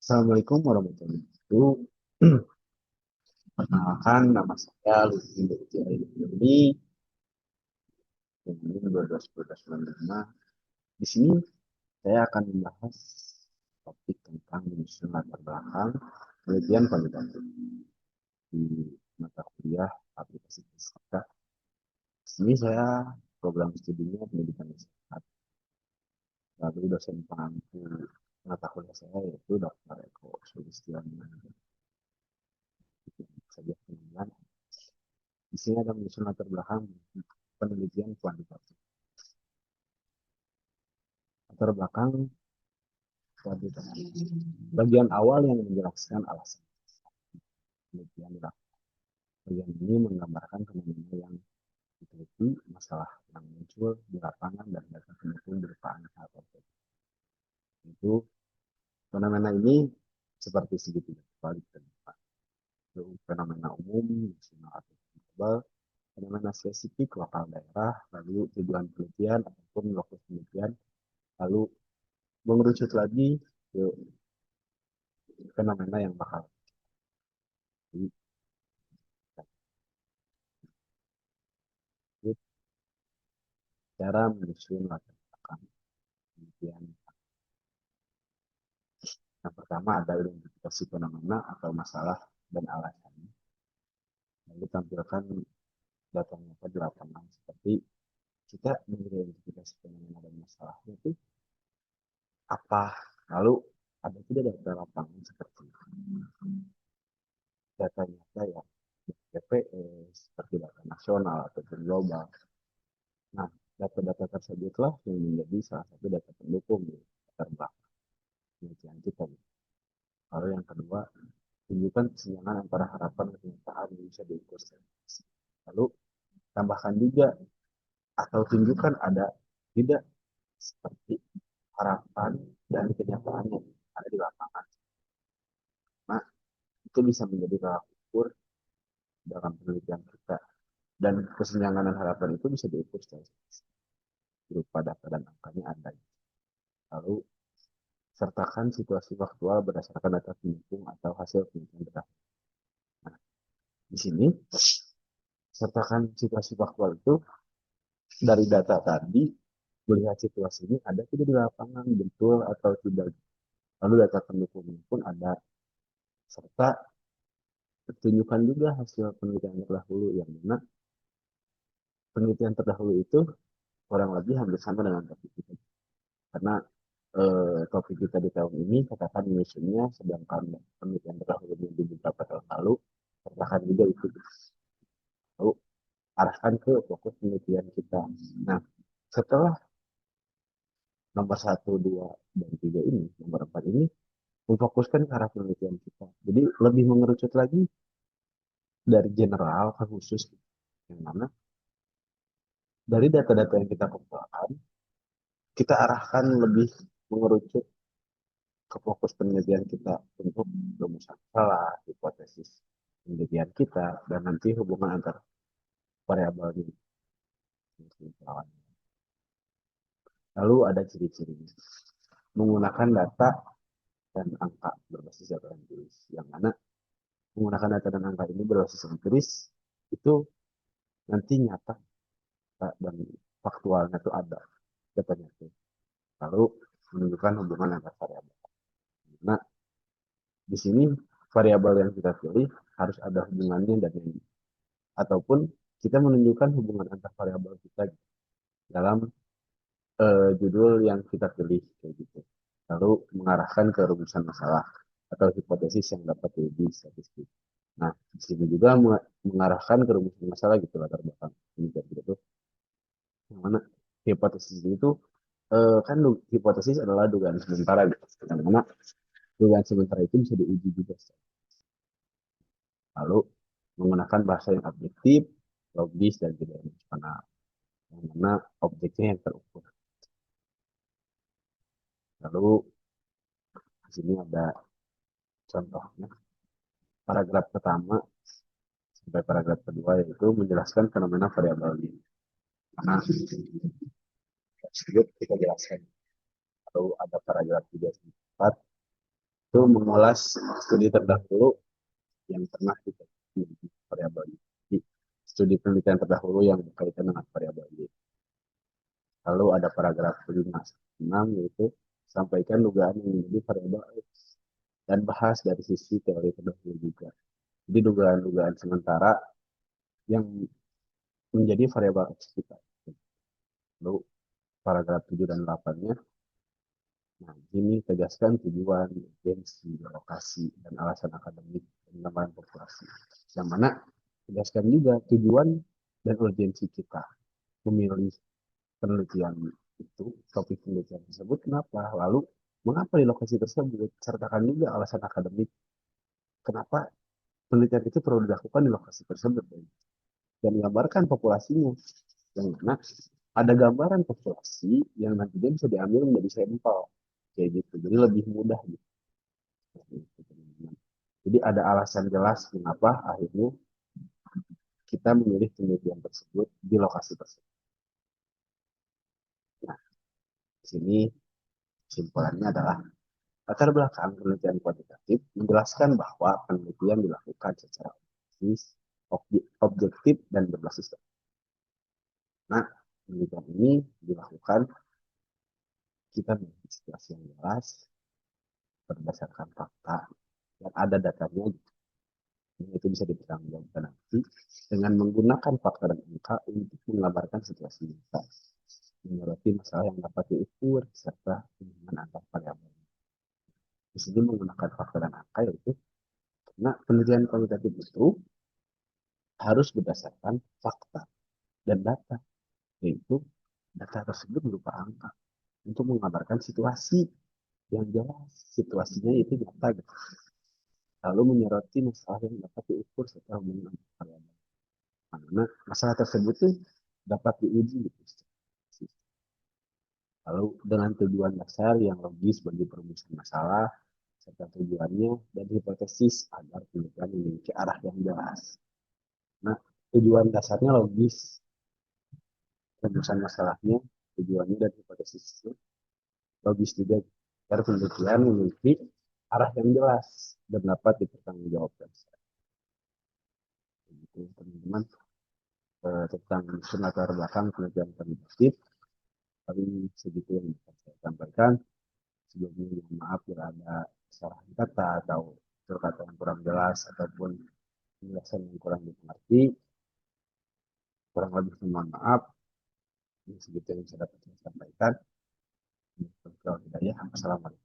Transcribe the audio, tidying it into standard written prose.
Assalamualaikum warahmatullahi wabarakatuh. Perkenalkan, nama saya Lutfi Bekti ini yang 12 Di sini saya akan membahas topik tentang menyusun latar belakang penelitian kualitatif di mata kuliah aplikasi fisika. Di sini saya program studinya pendidikan masyarakat. Lalu dosen pengampu mata kuliah saya yaitu Dr. Eko Sulistiana. Saja penilaian. Di sini ada menyusun latar belakang penelitian kuantitatif. Latar belakang kuantitatif. Bagian awal yang menjelaskan alasan penelitian dilakukan. Bagian ini menggambarkan fenomena yang diteliti, masalah yang muncul di lapangan dan data pendukung berupa angka atau data. Itu fenomena ini seperti segitiga balik dan fenomena umum, nasional atau global, fenomena spesifik lokal daerah, lalu tujuan penelitian ataupun lokus penelitian, lalu mengerucut lagi ke fenomena yang bakal cara menyusun latar belakang penelitian. Yang pertama ada identifikasi fenomena atau masalah dan alasannya. Lalu tampilkan data nyata di lapangan seperti kita mengidentifikasi fenomena dan masalahnya itu apa. Lalu ada tidak data lapangan seperti data nyata ya BPS, seperti data nasional ataupun global. Nah, data-data tersebutlah yang menjadi salah satu data pendukung di latar belakang penelitian kita. Lalu yang kedua, tunjukkan kesenjangan antara harapan dan kenyataan yang bisa diukur. Lalu tambahkan juga atau tunjukkan ada tidak seperti harapan dan kenyataan yang ada di lapangan. Nah, itu bisa menjadi tolak ukur dalam penelitian kita. Dan kesenjangan dan harapan itu bisa diukur secara berupa data dan angkanya ada. Lalu sertakan situasi faktual berdasarkan data pendukung atau hasil penelitian terakhir. Nah, di sini sertakan situasi faktual itu dari data tadi melihat situasi ini ada tidak di lapangan betul atau tidak. Lalu data pendukungnya pun ada serta tunjukkan juga hasil penelitian terdahulu yang mana penelitian terdahulu itu kurang lebih hampir sama dengan topik kita. Karena topik kita di tahun ini katakan menyusunnya sedangkan penelitian terdahulu di beberapa tahun lalu katakan juga itu. Lalu arahkan ke fokus penelitian kita. Nah, setelah nomor 1, 2, dan 3 ini, nomor 4 ini, memfokuskan ke arah penelitian kita. Jadi lebih mengerucut lagi dari general ke khusus. Yang mana dari data-data yang kita kumpulkan, kita arahkan lebih mengerucut ke fokus penelitian kita untuk rumusan salah, hipotesis penelitian kita, dan nanti hubungan antar variabel ini. Lalu ada ciri-cirinya. Menggunakan data dan angka berbasis data empiris. Yang mana menggunakan data dan angka ini berbasis empiris itu nanti nyata dan faktualnya itu ada datanya itu. Lalu menunjukkan hubungan antar variabel. Nah, di sini variabel yang kita pilih harus ada hubungannya dan ini. Ataupun kita menunjukkan hubungan antar variabel kita dalam judul yang kita pilih kayak gitu. Lalu mengarahkan ke rumusan masalah atau hipotesis yang dapat diuji statistik. Nah, di sini juga mengarahkan ke rumusan masalah gitu latar belakang ini kayak gitu. Yang mana hipotesis itu kan hipotesis adalah dugaan sementara gitu. Yang mana dugaan sementara itu bisa diuji juga. Lalu menggunakan bahasa yang objektif, logis, dan tidak emosional. Yang mana objeknya yang terukur. Lalu di sini ada contohnya. Paragraf pertama sampai paragraf kedua yaitu menjelaskan fenomena variabel ini. Nah, tersebut kita jelaskan. Lalu ada paragraf 3 sampai 4 itu mengulas studi terdahulu yang pernah diteliti di variabel Y. Jadi, studi penelitian terdahulu yang berkaitan dengan variabel Y. Lalu ada paragraf 5-6 yaitu sampaikan dugaan yang menjadi variabel X dan bahas dari sisi teori terdahulu juga. Jadi dugaan-dugaan sementara yang menjadi variabel X kita. Lalu paragraf 7 dan 8-nya, nah ini tegaskan tujuan, urgensi, lokasi, dan alasan akademik pengembangan populasi. Yang mana tegaskan juga tujuan dan urgensi kita memilih penelitian itu, topik penelitian tersebut, kenapa, lalu mengapa di lokasi tersebut, sertakan juga alasan akademik kenapa penelitian itu perlu dilakukan di lokasi tersebut, dan gambarkan populasinya, yang mana ada gambaran populasi yang nantinya bisa diambil menjadi sampel kayak gitu, jadi lebih mudah gitu. Jadi ada alasan jelas kenapa akhirnya kita memilih penelitian tersebut di lokasi tersebut. Nah, di sini kesimpulannya adalah latar belakang penelitian kuantitatif menjelaskan bahwa penelitian dilakukan secara objektif dan berbasis data. Nah, penelitian ini dilakukan kita memiliki situasi yang jelas berdasarkan fakta dan ada datanya, itu bisa dipertanggungjawabkan nanti dengan menggunakan fakta dan angka untuk menggambarkan situasi nyata, menyoroti masalah yang dapat diukur serta hubungan antar variabel. Di sini menggunakan fakta dan angka yaitu karena penelitian kualitatif itu harus berdasarkan fakta dan data, yaitu data tersebut berupa angka untuk menggambarkan situasi yang jelas, situasinya itu nyata gitu. Lalu menyoroti masalah yang dapat diukur setelah hubungan antar variabel. Karena masalah tersebut tuh dapat diuji gitu. Lalu dengan tujuan dasar yang logis bagi perumusan masalah, serta tujuannya dan hipotesis agar penelitian memiliki arah yang jelas. Nah, tujuan dasarnya logis, perumusan masalahnya, tujuannya dan hipotesisnya logis juga, agar penelitian memiliki arah yang jelas dan dapat dipertanggungjawabkan. Jadi, teman-teman, tentang latar belakang penelitian kuantitatif, paling segitu yang bisa saya sampaikan. Sebelumnya mohon maaf bila ada kesalahan kata atau kata yang kurang jelas ataupun penjelasan yang kurang dimengerti. Kurang lebih mohon maaf. Ini segitu yang bisa dapat saya sampaikan. Assalamualaikum.